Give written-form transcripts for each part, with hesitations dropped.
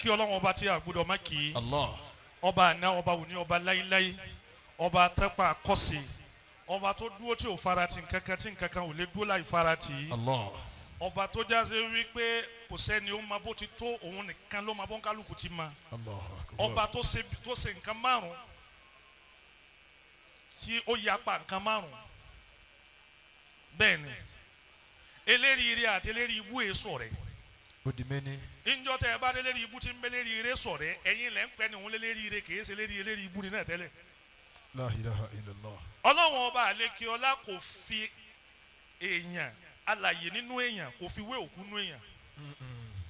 kí Ọlọ́run ọba tí a gbọ́dọ̀ má kí Allah. ọba àná ọba òní ọba láíláí ọba tẹ́pà kọ́sì ọba tó dúró tí ò farati nǹkankan tí nǹkankan ò lè dúró láì farati Allah. ọba tó jáde wípé kò sẹ́ni ó máa bó ti tó òun nìkan ló máa bó ń kálukú ti ma ọba tó ṣe nǹkan márùn tí ó yapa nǹkan márùn bẹ́ẹ̀ ni eléríire àti eléri ibú èso rẹ̀ Odimeni. ìjọ tẹ ẹ bá eléri ibú ti ń bẹ eléríire sọ rẹ̀ ẹ̀yin lẹ́ ń pẹ́ ni òun eléríire kìí ṣe eléri ibú ni náà tẹ́lẹ̀. La ilaha illallah. Ọlọ́run ọba àlekè ọlá kò fi èèyàn alàyè nínú èèyàn kò fi wé òkú nínú èèyàn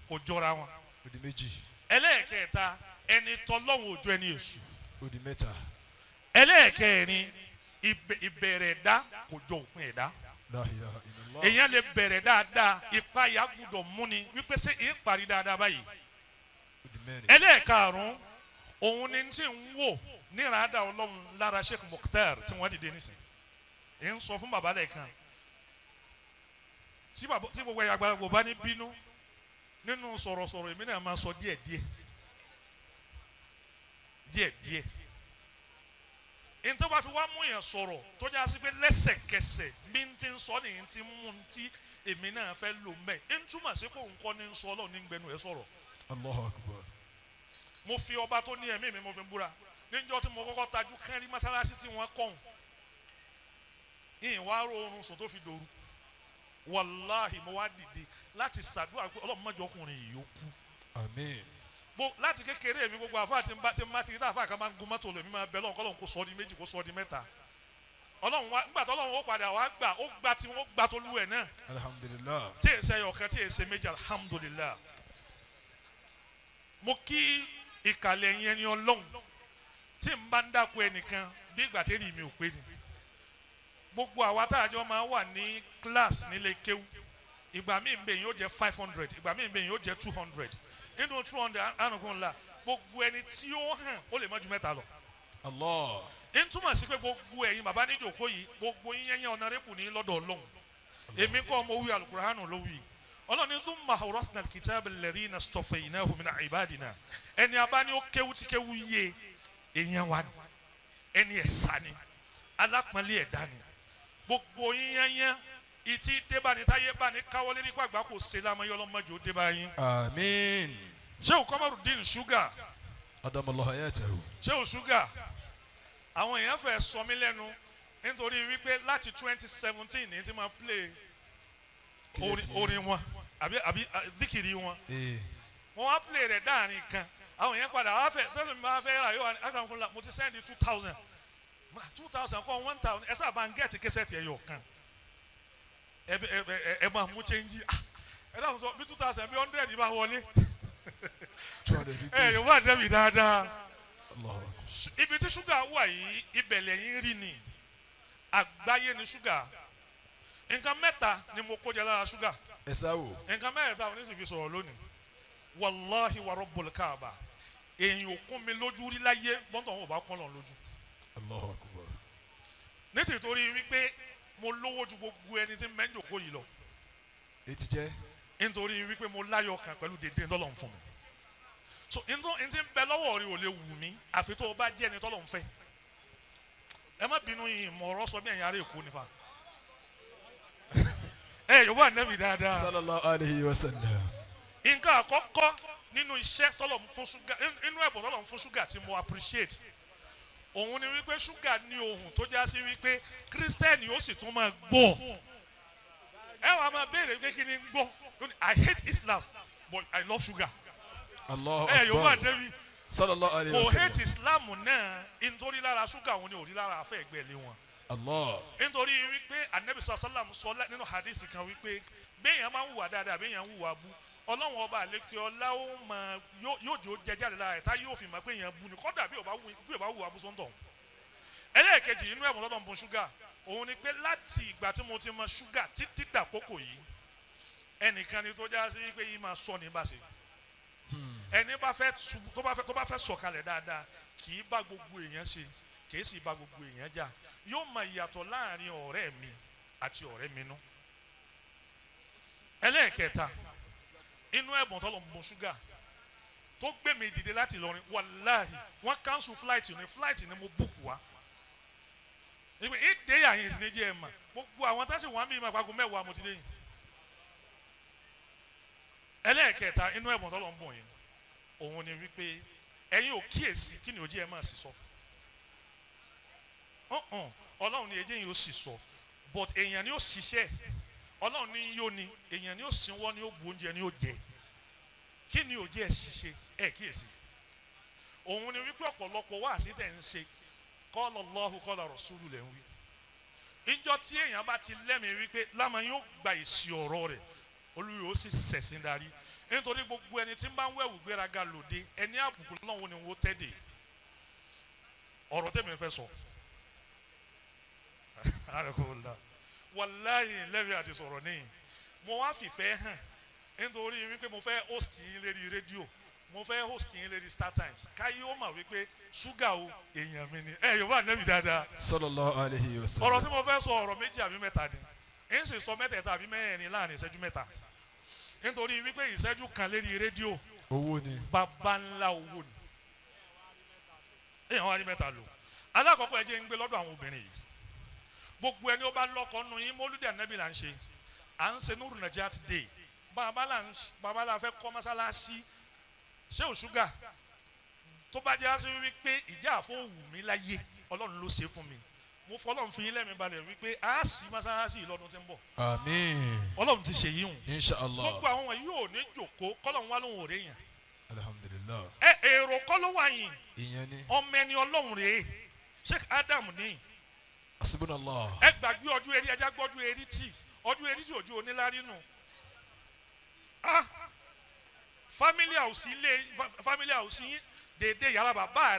kò jọra wọn. Odimeji. ẹlẹ́ẹ̀kẹta ẹni tọ́lọ́run ojú ẹni èṣù. Odimeta. ẹlẹ́ẹ̀kẹrin ìbẹ̀rẹ̀ ẹ̀dá kò jọ òpin ẹ̀dá. La ilaha illallah. èèyàn lè bẹ̀rẹ̀ dáadáa ìpayà gbọ́dọ̀ múni wípé ṣé èé parí dáadáa báyìí. Odimeni. ẹlẹ́ẹ̀karùn-ún òun ni tí ń wò ní ìràdà Ọlọ́run lára Sheikh Mukhtar tí wọ́n dìde nísìn èyí ń sọ fún bàbá lẹ́ẹ̀kan tí gbogbo ẹ̀yà àgbàlagbà bá ní bínú nínú sọ̀rọ̀sọ̀rọ̀ èmi náà máa sọ díẹ̀díẹ̀ ntọ́ bá fi wá mú yẹn sọ̀rọ̀ tó já sí pé lẹ́sẹ̀kẹsẹ̀ bí n ti ń sọ nìyẹn ti mú ti èmi náà fẹ́ lò mẹ́ ẹ̀ ń túmọ̀ sí pé nǹkan ní ń sọ Ọlọ́run ní gbẹnu ẹ̀ sọ̀rọ̀. Allahu akbar. mo fi ọba tó ní ẹ̀mí mi mo fi ń búra níjọ́ tí mo kọ́kọ́ tajú kẹ́rí mọ́sálásí tí wọ́n kọ́ ìyìn wá rọrùn sùn tó fi dòru wàláhì mo wá dìde láti ṣàdúrà pé Ọlọ́run mọ́jọ ọkùnrin yìí yóò kú. Àmín. láti kékeré mi gbogbo àfáà tí n bá ti rí àfáà kan máa ń gun mọ́tò lò mí máa bẹ lọ́run kọ́lọ́run kó sọ di méjì kó sọ di mẹ́ta Ọlọ́run wá nígbà tó Ọlọ́run ó padà wá gbà ó gbà tí wọ́n gbà tó lú ẹ̀ náà Alhamdulillah. tí èsè ẹyọkẹ́ tí èsè méjì alhamdulillah mo kí ìkàlẹ̀ yẹn ni Ọlọ́run tí n bá ń dáko ẹnìkan bí ìgbà tí èrì mi ò pé ni gbogbo àwa táàjọ máa wà ní class nílé kéwú ìgbà míì ń bẹ yín ó jẹ́ 500 ìgbà míì ń bẹ yín ó jẹ́ 200 nínú 200 ànàkùn ńlá gbogbo ẹni tí ó hàn ó lè má ju mẹ́ta lọ. Allah. ń túmọ̀ sí pé gbogbo ẹ̀yin bàbá níjòkó yìí gbogbo yín yẹn ọ̀nàrẹ́bù ní lọ́dọ̀ Ọlọ́run èmi kọ́ ọmọ wí alukur'anu ló wí Ọlọ́run ní thumma awrathna al-kitaba alladhina istafaynahu min ibadina ẹni abá ní ó kéwú tí kéwú yé èèyàn wa ni ẹni ẹ̀sà ni alápọ̀nlé ẹ̀dá ni gbogbo yín yẹn ìtì débàní táyé báni káwọlé nípa àgbà kò ṣe lámọ́ yọlọ́mọ́jọ́ ó débà yín. Àmín. Sheikh Qomoruddeen Sugar Adamallahu hayatahu. Sheikh Sugar àwọn èèyàn fẹ́ sọ mí lẹ́nu nítorí wípé láti 2017 ní ti máa play orin wọn àbí díkìrì wọn wọn wá play rẹ̀ dáàrin kan àwọn èèyàn padà wá fẹ́ tẹ́lẹ̀ mi máa fẹ́ rà yóò wá ní akànkùnlá mo ti sẹ́ndì 2000 kọ́ 1000 ẹ sábà ń gẹ̀ẹ́tì kẹsẹ̀tì ẹ̀yọ̀ kan ẹ máa mú chẹ́ńjì ẹ dáhùn sọ bí 2000 bí 100 bá wọlé ẹ yóò wá dẹ́bi dáadáa ibi tí Sugar wà yìí ibẹ̀ lẹ́yìn rí ni àgbáyé ni Sugar nǹkan mẹ́ta ni mo kó jẹ lára Sugar ẹ sáwò nǹkan mẹ́ta ní sì fi sọ̀rọ̀ lónìí wàláhi wa rabbul kaaba èyàn ò kún mi lójú rí láyé bọ́ńtò wọn ò bá kún lọ lójú. Allahu akbar. nítorí wípé mo lówó ju gbogbo ẹni tí mẹ́jọ kó yìí lọ. Etí jẹ́. nítorí wípé mo láyọ̀ kan pẹ̀lú dédé ńtọ́lọ̀ ń fún mi. so n ti bẹ lọ́wọ́ rí ò lè wù mí àfi tó o bá jẹ́ ẹni tọ́lọ̀ ń fẹ́. ẹ má bínú yìí mọ̀ọ́rọ́ sọ bí ẹ̀yin ará Èkó nífa. ẹ yóò wà nẹ́bì dáadáa. Sallallahu alayhi wa sallam. nǹkan àkọ́kọ́ nínú iṣẹ́ tọ́lọ̀ ń fún Sugar inú ẹ̀bùn tọ́lọ̀ ń fún Sugar tí mo appreciate òun ni wípé Sugar ní ohun tó já sí wípé kírísítẹ́nì ó sì tún máa gbọ́ ẹ wàá máa béèrè pé kí ni ń gbọ́ I hate Islam but I love Sugar Allahu ẹ yóò wà akbar. débi Sallallahu alayhi wa kò sallam. hate Islam náà nítorí lára Sugar òun ni ò rí lára afẹ́ ẹgbẹ́ lé wọn Allah. nítorí wípé Ànábì sallam sọ nínú hadith kan wípé béèyàn máa ń hùwà dáadáa béèyàn ń hùwà bú Ọlọ́run ọba àlékè ọlá ó máa yóò jò jẹjáde lára ẹ̀ tá yóò fi máa pé èèyàn bú ni kọ́dà bí ò bá wù abúsọ́ńtọ̀ ẹlẹ́ẹ̀kejì nínú ẹ̀bùn tọ́lọ̀ ń bọ Sugar òun ni pé láti ìgbà tí mo ti mọ Sugar títí dàkókò yìí ẹnìkan ni tó já sí pé yìí máa sọ ní báṣe ẹni bá fẹ́ tó bá fẹ́ sọ̀kalẹ̀ dáadáa kì í bá gbogbo èèyàn ṣe kì í sì bá gbogbo èèyàn jà yóò mọ ìyàtọ̀ láàrin ọ̀rẹ́ mi àti ọ̀rẹ́ mi nú ẹlẹ́ẹ̀kẹta inú ẹ̀bùn tọ́lọ̀ ń bọ Sugar tó gbé mi dìde láti Ìlọrin wàláhì wọ́n cancel flight ni mo book wá ìgbẹ́ ìdè àyìn ní jẹ́ ẹ̀ mà gbogbo àwọn tẹ́sí wọn bí ma pàgọ́ mẹ́wàá mo ti dé yìí ẹlẹ́ẹ̀kẹta inú ẹ̀bùn tó lọ ń bọ̀ yẹn òun ni wípé ẹ̀yin ò kíyèsí kí ni òjì ẹ̀ máa sì sọ ọlọ́run ni èjì yìí ó sì sọ but èèyàn ni ó ṣiṣẹ́ ọlọ́run ní yóò ní èèyàn ni ó sinwọ́ ni ó bu oúnjẹ ni ó jẹ kí ni òjì ẹ̀ ṣiṣẹ́ ẹ̀ kíyèsí òun ni wípé ọ̀pọ̀lọpọ̀ wá sí tẹ̀ ń ṣe qala Allahu qala Rasulu lẹ̀ ń wí ìjọ tí èèyàn bá ti lẹ́mìí wípé lámà yóò gba èsì ọ̀rọ̀ rẹ̀ olùyọ ó sì ṣẹ̀sìn darí nítorí gbogbo ẹni tí ń bá ń wẹ̀wù gbéraga lòdì ẹni àbùkù lọ́wọ́ ni wọ́n tẹ́lẹ̀ ọ̀rọ̀ tẹ́mi fẹ́ sọ wàláyé lẹ́bi àti sọ̀rọ̀ níyìn mo wá fìfẹ́ hàn nítorí wípé mo fẹ́ host yín lérí rédíò mo fẹ́ host yín lérí Star Times káyé ó mà wípé ṣúgà o èèyàn mi ni yorùbá nẹ́bi dáadáa sallallahu alayhi wa sallam. ọ̀rọ̀ tí mo fẹ́ sọ ọ̀rọ̀ méjì àbí mẹ́ta ni ń sì sọ mẹ́tẹ̀ẹ̀ta àbí mẹ́rin láàrin ìṣẹ́jú mẹ́ta nítorí wípé ìṣẹ́jú kan lérí rédíò owó ni bàbá ńlá owó ni èèyàn wá rí mẹ́ta lò alákọ̀ọ́kọ́ ẹ jẹ́ ń gbé lọ́dọ̀ àwọn obìnrin yìí gbogbo ẹni ó bá lọ́kọ nù yín Mawlid Nabiy là ń ṣe à ń ṣe NURU-N-NAJAT day bàbá la fẹ́ kọ́ mọ́sálásí ṣé ò ṣúgà tó bá jẹ́ aṣọ wípé ìjà àfọwù mi láyé ọlọ́run ló ṣe fún mi mo fọlọ́run fi yín lẹ́mìí balẹ̀ wípé a sì mọ́sálásí lọ́dún tí ń bọ̀ àmín ọlọ́run ti ṣe yíhun inshallah gbogbo àwọn wọ̀nyí yóò ní jòkó kọ́lọ́run wá lóhùn òré yẹn alhamdulillah èrò kọ́ ló wà yín ìyẹn ni ọmọ ẹni ọlọ́run rèé Sheikh Adam ní hasbunallah ẹ gbàgbé ọdún eré ẹja gbọ́dún eré tí ọdún eré tí òjò onílárí nù family house yín dédé yàrá bàbá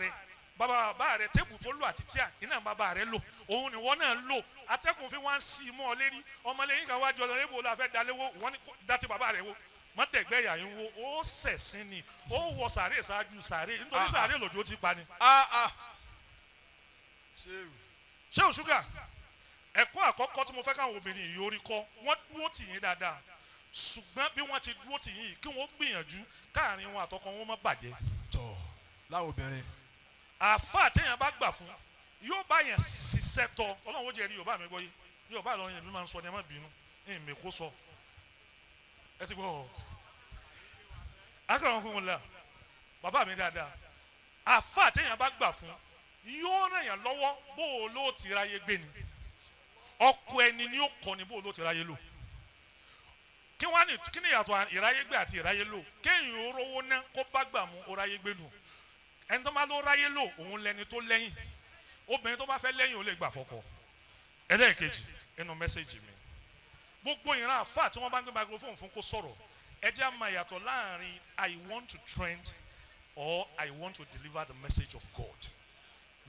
rẹ tébù tó lò àti tíà iná bàbá rẹ lò òun ni wọn náà lò atẹ́kùn fi wọ́n sí i mọ́ ọ lérí ọmọlẹ́yìn kan wájú ọlọ́run ebo la fẹ́ dalẹ́wọ́ wọ́n ní dátì bàbá rẹ wo mọ́tẹ̀gbẹ́ yà yín wo ó sẹ̀sìn ni ó wọ sàárè ṣáájú sàárè nítorí sàárè lòdì ó ti pa ni. ṣé o ṣúgà ẹ̀kọ́ àkọ́kọ́ tí mo fẹ́ káwọn obìnrin yìí orí kọ́ wọ́n dúró tì yín dáadáa ṣùgbọ́n bí wọ́n ti dúró tì yín kí wọ́n gbìyànjú káàrin wọn àtọkọ wọn má bàjẹ́. tọ́ láwọn obìnrin. àfa àtẹ̀yìn bá gbà fún yóò bá yẹn ṣiṣẹ́ tọ́ ọlọ́run ó jẹ́ rí yorùbá mi gbọ́ yé yorùbá lọ́run yẹn ló máa ń sọ ní ẹ má bínú ẹ̀yìn mi kó sọ ẹ ti gbọ́ ọ. akọ̀rọ̀ fún wọn la bàbá mi dáadáa àfa àtẹ̀yìn bá gbà fún yóò ràn yàn lọ́wọ́ bó o ló ti ráyé gbé ni ọkọ ẹni ni ó kọ́ ni bó o ló ti ráyé lò kí wọ́n á ní kí ni ìyàtọ̀ ìráyé gbé àti ìráyé lò kéèyàn ó rówó ná kó bá gbà mú ó ráyé gbé nù ẹni tó máa ló ráyé lò òun lẹni tó lẹ́yìn obìnrin tó bá fẹ́ lẹ́yìn ó lè gbà fọ́kọ ẹlẹ́ẹ̀kejì nínú mẹ́sẹ̀gì mi gbogbo ìran àfáà tí wọ́n bá ń gbé microphone fún kó sọ̀rọ̀ ẹ jẹ́ àmà ìyàtọ̀ láàrin I want to trend or I want to deliver the message of God.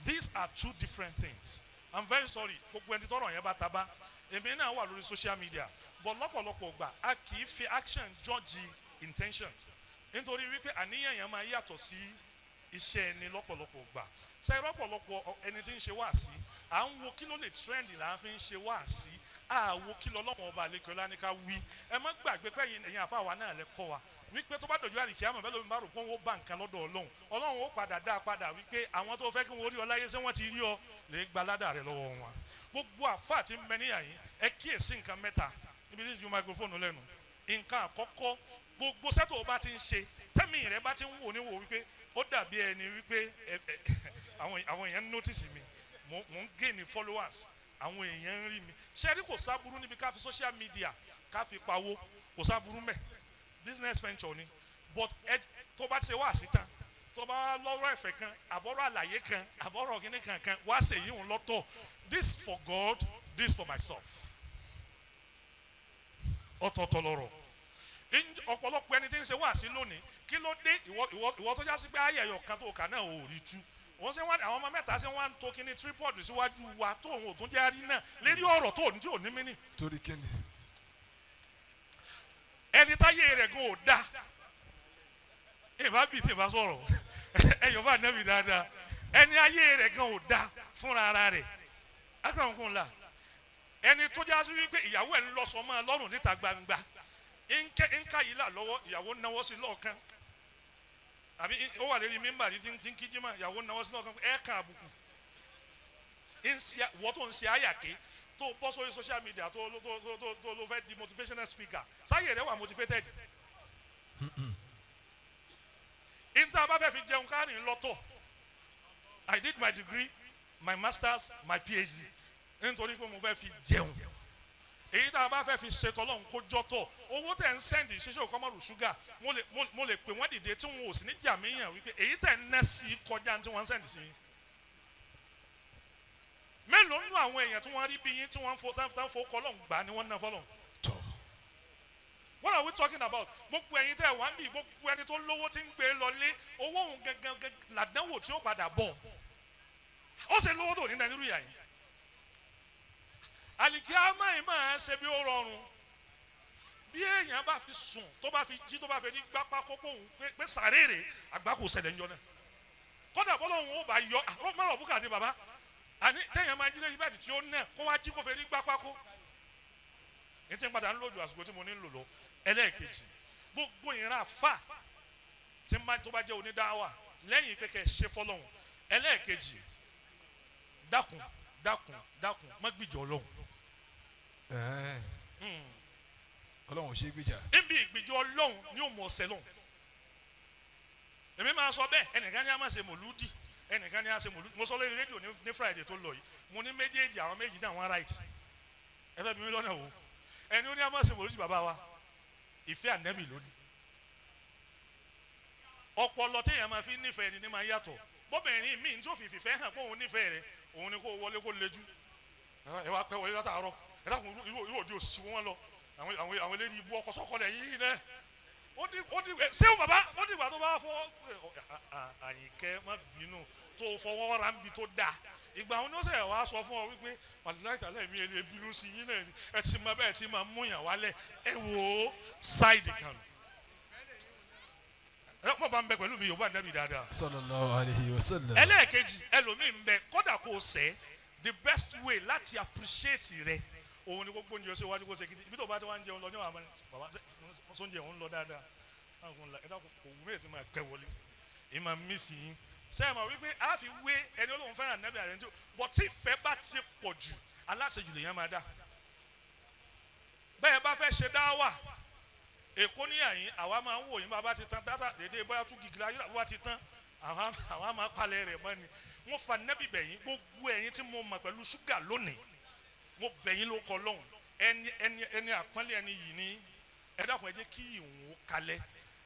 These are two different things. I'm very sorry gbogbo ẹni tọrọ yẹn bá ta bá èmi náà wà lórí social media but lọ́pọ̀lọpọ̀ gbà a kì í fi action judge intention nítorí wípé àníyàn yẹn máa yàtọ̀ sí iṣẹ́ ẹni lọ́pọ̀lọpọ̀ gbà ṣe lọ́pọ̀lọpọ̀ ẹni tí ń ṣe wáàsí à ń wo kí ló lè trend là ń fi ń ṣe wáàsí à wo kí lọ lọ́wọ́ ọba àlekè ọlá ní ká wí ẹ má gbàgbé pé ẹ̀yin àfáà náà lẹ kọ́ wa wípé tó bá dojú àlìkí àmọ̀ bẹ́ẹ̀ ló ń bá rò pé wọ́n bá nǹkan lọ́dọ̀ ọlọ́run ó padà dá a padà wípé àwọn tó fẹ́ kí wọ́n rí ọ láyé ṣé wọ́n ti rí ọ lè gba ládàá rẹ lọ́wọ́ wọn gbogbo àfáà tí ń bẹ níyà yín ẹ kíyèsí nǹkan mẹ́ta níbi tí ju microphone lẹ́nu nǹkan àkọ́kọ́ gbogbo sẹ́tò bá ti ń ṣe tẹ́mì rẹ bá ti ń wò ní wò wípé ó dàbí ẹni wípé àwọn èèyàn notice mi mò ń gain followers àwọn èèyàn ń rí mi ṣẹ́rí kò sábúrú níbi ká fi social media ká fi pawó kò sábúrú mẹ́ business venture ni but tó bá ti ṣe wá síta tó bá lọ́rọ̀ ẹ̀fẹ̀ kan àbọ̀rọ̀ àlàyé kan àbọ̀rọ̀ kíní kankan wá ṣe yíwọ̀n lọ́tọ̀ this for God this for myself ọ̀tọ̀ọ̀tọ̀ lọ́rọ̀ ọ̀pọ̀lọpọ̀ ẹni tí ń ṣe wá sí lónìí kí ló dé ìwọ tó já sí pé ayẹyẹ kan tó kà náà ò rí tú wọ́n ṣe àwọn ọmọ mẹ́ta ṣe wọ́n ń to kíní tripod síwájú wa tó òun ò tún jẹ́ rí náà lérí ọ̀rọ̀ tó ní tí ò ní mí nì. torí kíni. ẹni táyé rẹ̀ gan ò dá ìbá bìí tí ìbá sọ̀rọ̀ ẹ̀yọ̀ bá nẹ́bi dáadáa ẹni ayé rẹ̀ gan ò dá fúnra ara rẹ̀ akọ̀ǹkùn la ẹni tó já sí wípé ìyàwó ẹ̀ ń lọ sọ mọ́ lọ́rùn níta gbangba nka yìí là lọ́wọ́ ìyàwó náwó sí lọ́ọ̀kan àbí ó wà lórí mímbà tí ń kíjí mà ìyàwó náwó sínú ọkàn ẹ̀ kan àbùkù wọ́n tó ń ṣe àyàké tó bọ́ sórí social media tó ló fẹ́ di motivational speaker sáyẹ̀ rẹ̀ wà motivated. Inta bá fẹ́ fi jẹun káàrin lọ́tọ̀ I did my degree my masters my PhD nítorí pé mo fẹ́ fi jẹun èyí tá a bá fẹ́ fi ṣètò ọlọ́run kó jọ́tọ̀ owó tẹ̀ ń sẹ́ndì ṣíṣe òkọ́mọ́rù ṣúgà mo lè pè wọ́n dìde tí wọn ò sí ní jàmíyàn wípé èyí tẹ̀ ń ná sí kọjá tí wọ́n ń sẹ́ndì sí. Mélòó nínú àwọn èèyàn tí wọ́n rí bí yín tí wọ́n ń fọ́ kọ́lọ́hún gbà ni wọ́n ná fọ́lọ́hún. What are we talking about? Gbogbo ẹ̀yin tẹ́ wá ń bì gbogbo ẹni tó lówó tí ń gbé lọlé owó òun gangan làdánwò tí ó padà bọ̀. Ó ṣe lówó tó ní Nàìjíríà yìí. Àlìkíyámà yìí máa ṣe bí ó rọrùn. Bí èèyàn bá fi sùn tó bá fi jí tó bá fi rí gbápá kókó òun pé sàrèrè àgbà kò ṣẹlẹ̀ níjọ náà. Kódà bọ́lá òun ó bá yọ mọ́rọ̀ búkà àti bàbá. Àní téèyàn máa jí lé ibà tí ó nà kó wá jí kó fi rí gbápá kó. Ètí ń padà ń lòjù àsìkò tí mo ní ń lò lọ. Ẹlẹ́ẹ̀kejì gbogbo ìran àfà tí tó bá jẹ́ onídáwà lẹ́yìn pé kẹ́ ẹ ṣe fọ́lọ́hún. Ẹlẹ́ẹ̀kejì dákun má gbìjọ Ọlọ́hun. Ọlọ́hun ò ṣe gbìjà. Níbi ìgbìjọ Ọlọ́hun ni ó mọ̀ ọ̀sẹ̀ lọ́hùn. Èmi máa sọ bẹ́ẹ̀ ẹnìkan ní a máa ṣe mòlúdì ẹnìkan ní a ṣe mòlúdì mo sọ lórí rédíò ní Friday tó lọ yìí mo ní méjèèjì àwọn méjì náà wọ́n right ẹ fẹ́ bí mi lọ́nà wo ẹni ó ní a máa ṣe mòlúdì bàbá wa ìfẹ́ ànẹ́bì lónìí ọpọlọ téèyàn máa fi nífẹ̀ẹ́ ni ní máa yàtọ̀ bọ́bẹ̀rin míì tí ó fi fìfẹ́ hàn pé òun nífẹ̀ẹ́ rẹ̀ òun ni kó wọlé kó lejú ẹ wá pẹ́ wọlé látàárọ̀ ẹ dákun irú òde òsì wọn lọ àwọn eléyìí ibú ọkọ sọkọlẹ̀ yìí náà ó di ṣéwù bàbá ó di ìgbà tó bá fọwọ́ Àyìnkẹ́ má bínú tó fọwọ́ ra ń bi tó dáa ìgbà àwọn oníṣẹ́ wa sọ fún ọ wípé aláìsàlẹ̀ mi lè bínú sí yín náà ẹ ti máa bẹ́ẹ̀ ti máa múyàn wálẹ̀ ẹ wò ó ṣáìdì kan ẹ mọ̀ bá ń bẹ pẹ̀lú mi Yorùbá Nábì dáadáa. Sallallahu alayhi wa sallam. Ẹlẹ́ẹ̀kejì ẹlòmíì ń bẹ kódà kó o sẹ́ the best way láti appreciate rẹ òun ni gbogbo oúnjẹ ṣe wájú kó ṣe gidi ibi tó bá ti wá ń jẹun lọ ní wàá bàbá sóúnjẹ òun lọ dáadáa ẹ dákun kò wúwo ètò máa pẹ́ wọlé ẹ máa mí sí yín sẹ́yìn mọ̀ wípé a fi wé ẹni olóhùn fẹ́ràn Nábì àrẹ́ńtò bọ̀ tí ìfẹ́ bá ti pọ̀ jù aláṣejù lèèyàn máa dá bẹ́ẹ̀ bá fẹ́ ṣe dáwà Èkó ní àyín àwa máa ń wò yín bàbá ti tán dáadáa dédé bóyá tún gìgìlá yín àbúrò ti tán àwa máa palẹ̀ rẹ̀ mọ́ ni wọ́n fa Nábì bẹ̀yìn gbogbo ẹ̀yin tí mo mọ̀ pẹ̀lú ṣúgà lónìí mo bẹ̀yìn ló kọ lọ́hùn ẹni àpọ́nlé ẹni yìí ní ẹ dákun ẹ jẹ́ kí ìwọ̀n kalẹ̀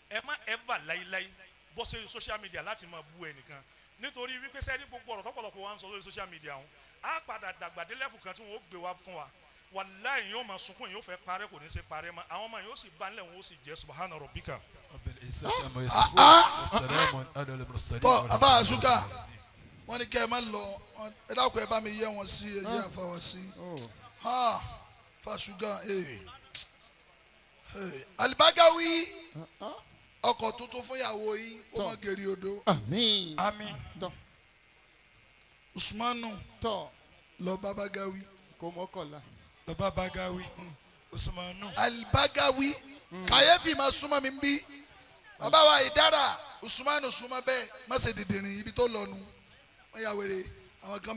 ẹ má ever láíláí bọ́ sí social media láti máa bú ẹnìkan nítorí wípé sẹ́ni gbogbo ọ̀rọ̀ tọ́pọ̀lọpọ̀ wa ń sọ lórí social media ọ̀hún á padà dàgbà dé lẹ́fù kan tí wọ́n ó gbé wá fún wa wàláhì yóò máa sunkún yóò fẹ́ parẹ́ kò ní ṣe parẹ́ mọ́ àwọn ọmọ yóò sì bá ńlẹ̀ wọn ó sì jẹ́ subhana rabbika. tọ́ àbá àṣùkà wọ́n ní kẹ́ ẹ má lọ ẹ dákun ẹ bá mi yẹ wọn sí ẹyẹ àfàwọ̀ sí fàṣùgà Alibagawi ọkọ̀ tuntun fún ìyàwó yìí ó mọ gèrè odò. Àmín. Àmín. Usmanu lọ bá Bagawi. Kò mọ́kànlá. Lọ bá Bagawi. Usmanu. Alibagawi kàyéfì máa súnmọ́ mi bí bàbá wa ìdára Usmanu súnmọ́ bẹ́ẹ̀ má ṣe dìdìrín ibi tó lọ nu wọ́n yà wèrè àwọn kan.